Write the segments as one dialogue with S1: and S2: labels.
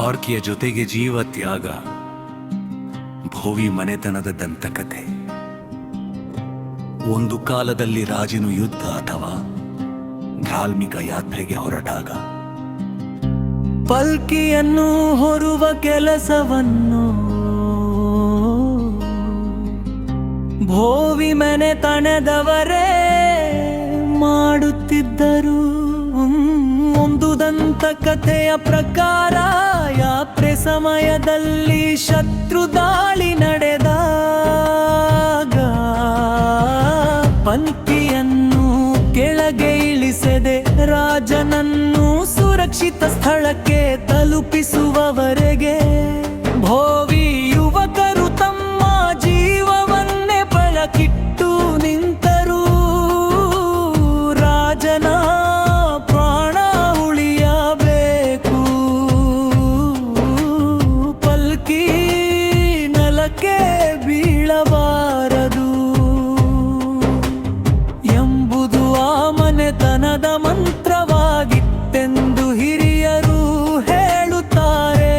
S1: ಪಾರ್ಕಿಯ ಜೊತೆಗೆ ಜೀವ ತ್ಯಾಗ, ಭೋವಿ ಮನೆತನದ ದಂತಕಥೆ. ಒಂದು ಕಾಲದಲ್ಲಿ ರಾಜನು ಯುದ್ಧ ಅಥವಾ ಧಾರ್ಮಿಕ ಯಾತ್ರೆಗೆ ಹೊರಟಾಗ
S2: ಪಲ್ಕಿಯನ್ನು ಹೊರುವ ಕೆಲಸವನ್ನು ಭೋವಿ ಮನೆತನದವರೇ ಮಾಡುತ್ತಿದ್ದರು. ಒಂದು ದಂತಕಥೆಯ ಪ್ರಕಾರ ಯಾತ್ರೆ ಸಮಯದಲ್ಲಿ ಶತ್ರು ದಾಳಿ ನಡೆದಾಗ ಪಂಕ್ತಿಯನ್ನು ಕೆಳಗೆ ಇಳಿಸದೆ ರಾಜನನ್ನು ಸುರಕ್ಷಿತ ಸ್ಥಳಕ್ಕೆ ತಲುಪಿಸುವವರೆಗೆ ಭೋವಿ ಯುವಕರು ತಮ್ಮ ಜೀವವನ್ನೇ ಪಣಕ್ಕಿಟ್ಟು ನಿಂತರು. ರಾಜನ ಪ್ರಾಣ ಉಳಿಯಬೇಕು, ಪಲ್ಕಿ ನೆಲಕ್ಕೆ ಬೀಳಬಾರದು ಎಂಬುದು ಆ ಮನೆತನದ ಮಂತ್ರವಾಗಿತ್ತೆಂದು ಹಿರಿಯರು ಹೇಳುತ್ತಾರೆ.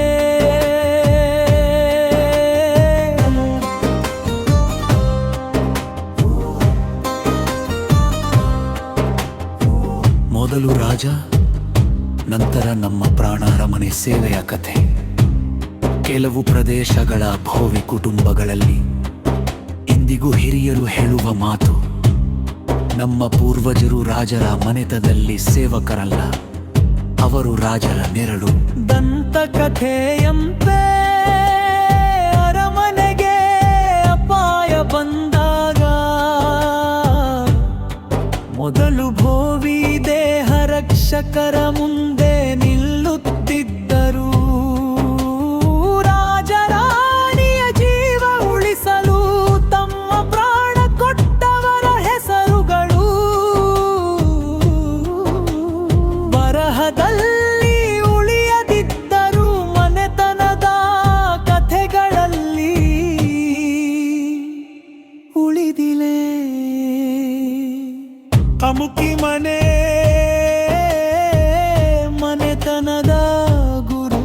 S1: ಮೊದಲು ರಾಜ, ನಂತರ ನಮ್ಮ ಪ್ರಾಣಾರಮನೆ ಸೇವೆಯ ಕಥೆ. ಕೆಲವು ಪ್ರದೇಶಗಳ ಭೋವಿ ಕುಟುಂಬಗಳಲ್ಲಿ ಇಂದಿಗೂ ಹಿರಿಯರು ಹೇಳುವ ಮಾತು, ನಮ್ಮ ಪೂರ್ವಜರು ರಾಜರ ಮನೆತನದಲ್ಲಿ ಸೇವಕರಲ್ಲ, ಅವರು ರಾಜರ ನೆರಳು.
S2: ದಂತಕಥೆಯಂತೆ ಅರಮನೆಗೆ ಅಪಾಯ ಬಂದಾಗ ಮೊದಲು ಭೋವಿ ದೇಹ ರಕ್ಷಕರ ಮುಂದೆ ನಿಲ್ಲುತ್ತಿದ್ದರು. ರಾಜರಾಣಿಯ ಜೀವ ಉಳಿಸಲು ತಮ್ಮ ಪ್ರಾಣ ಕೊಟ್ಟವರ ಹೆಸರುಗಳು ಬರಹದಲ್ಲಿ ಉಳಿಯದಿದ್ದರು ಮನೆತನದ ಕಥೆಗಳಲ್ಲಿ ಉಳಿದಿಲೆ. ಅಮುಕಿ ಮನೆತನದ ಗುರು.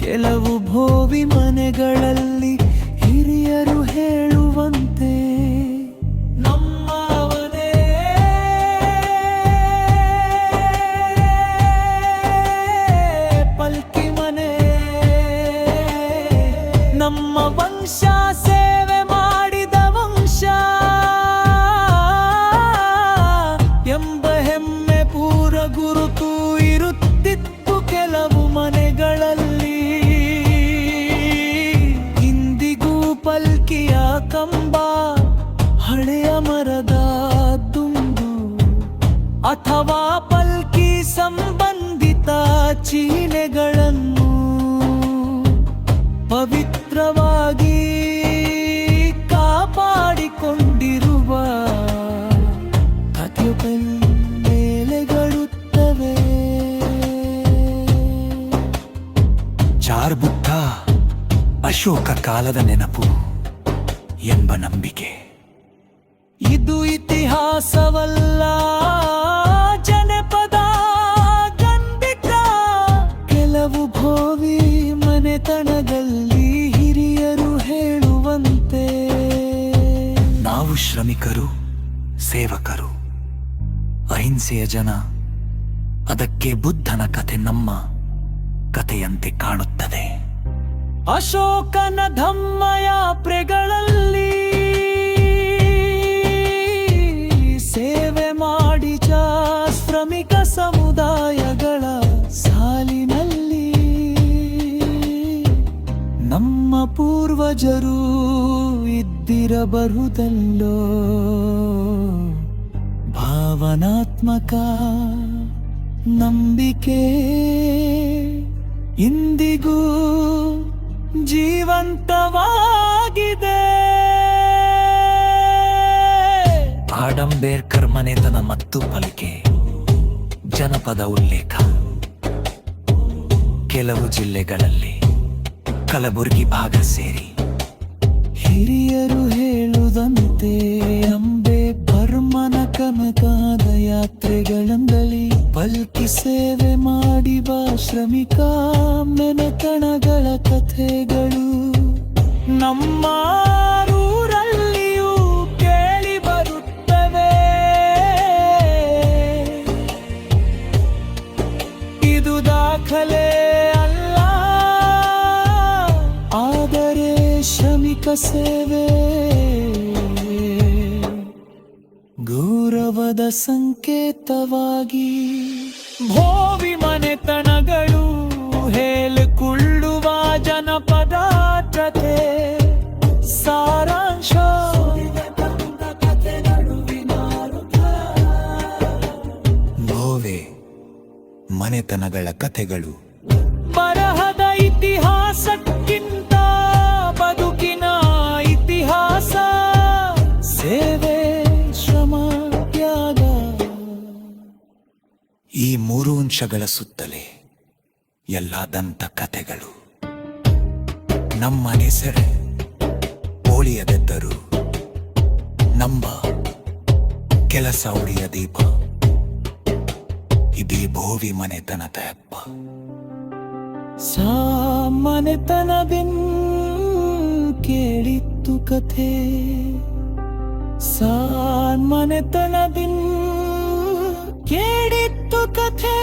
S2: ಕೆಲವು ಭೋವಿ ಮನೆಗಳಲ್ಲಿ ಹಿರಿಯರು ಹೇಳುವಂತೆ ನಮ್ಮವನೇ ಪಲ್ಕಿ ಮನೆ, ನಮ್ಮ ವಂಶ ಸೇವೆ ಮಾಡಿದ ವಂಶ ಎಂಬ ಹೆಮ್ಮೆ ಪೂರ ಗುರುತು ಇರುತ್ತಿತ್ತು ಕೆಲವು ಮನೆಗಳಲ್ಲಿ. ಇಂದಿಗೂ ಪಲ್ಕಿಯ ಕಂಬ, ಹಳೆಯ ಮರದ ದುಂಡು ಅಥವಾ ಪಲ್ಕಿ ಸಂಬಂಧಿತ ಚೀನೆಗಳನ್ನು ಪವಿತ್ರವಾಗಿ ಕಾಪಾಡಿಕೊಂಡಿರುವ ಮೇಲೆಗಳುತ್ತವೆ.
S1: ಚಾರ್ಬುಟ್ಟ ಅಶೋಕ ಕಾಲದ ನೆನಪು ಎಂಬ ನಂಬಿಕೆ.
S2: ಇದು ಇತಿಹಾಸವಲ್ಲ, ಜನಪದ ಗಂಧಿಕ. ಕೆಲವು ಭೋವಿ ಮನೆತನದಲ್ಲಿ ಹಿರಿಯರು ಹೇಳುವಂತೆ
S1: ನಾವು ಶ್ರಮಿಕರು, ಸೇವಕರು, ಅಹಿಂಸೆಯ ಜನ. ಅದಕ್ಕೆ ಬುದ್ಧನ ಕಥೆ ನಮ್ಮ ಕಥೆಯಂತೆ ಕಾಣುತ್ತದೆ.
S2: ಅಶೋಕನ ಧಮ್ಮಯಾತ್ರೆಗಳಲ್ಲಿ ಸೇವೆ ಮಾಡಿದ ಶ್ರಮಿಕ ಸಮುದಾಯಗಳ ಸಾಲಿನಲ್ಲಿ ನಮ್ಮ ಪೂರ್ವಜರು ಇದ್ದಿರಬಹುದಲ್ಲೋ. ಭಾವನಾತ್ಮಕ ನಂಬಿಕೆ ಇಂದಿಗೂ ಜೀವಂತವಾಗಿದೆ.
S1: ಆಡಂಬೇರ್ಕರ್ ಮನೆತನ ಮತ್ತು ಪಲಿಕೆ ಜನಪದ ಉಲ್ಲೇಖ. ಕೆಲವು ಜಿಲ್ಲೆಗಳಲ್ಲಿ ಕಲಬುರಗಿ ಭಾಗ ಸೇರಿ
S2: ಹಿರಿಯರು ಹೇಳುದಂತೆ ಅಂಬೆ ಬರ್ಮನ ಕನಕಾದ ಯಾತ್ರೆಗಳಂದಲಿ ಪಲ್ಕಿ ಸೇವೆ ಮಾಡಿವ ಶ್ರಮಿಕ ಮೆನೆತನಗಳ ಕಥೆಗಳು ನಮ್ಮ ಊರಲ್ಲಿಯೂ ಕೇಳಿ ಬರುತ್ತವೆ. ಇದು ದಾಖಲೆ ಅಲ್ಲ, ಆದರೆ ಶ್ರಮಿಕ ಸೇವೆ ಗೌರವದ ಸಂಕೇತವಾಗಿ. ಭೋವಿ ಮನೆತನಗಳು ಹೇಳಿಕೊಳ್ಳುವ ಜನಪದ ಕಥೆ ಸಾರಾಂಶ.
S1: ಭೋವೆ ಮನೆತನಗಳ ಕಥೆಗಳು
S2: ಬರಹದ ಇತಿಹಾಸಕ್ಕಿಂತ ಬದುಕಿನ ಇತಿಹಾಸ. ಸೇವೆ, ಶ್ರಮ, ತ್ಯಾಗ
S1: ಈ ಮೂರು ಅಂಶಗಳ ಸುತ್ತಲೇ ಎಲ್ಲ ದಂತ ಕಥೆಗಳು. ನಮ್ಮ ಹೆಸರೇ ಓಳಿಯದೆದ್ದರು ನಂಬ ಕೆಲಸ ಉಳಿಯ ದೀಪ. ಇದೇ ಭೋವಿ ಮನೆತನದ ಹಬ್ಬ.
S2: ಸಾಮನೆತನದಿನ್ ಕೇಳಿತ್ತು ಕಥೆ, ಸಾಮನೆತನದಿನ್ ಕೇಳಿತ್ತು ಕಥೆ.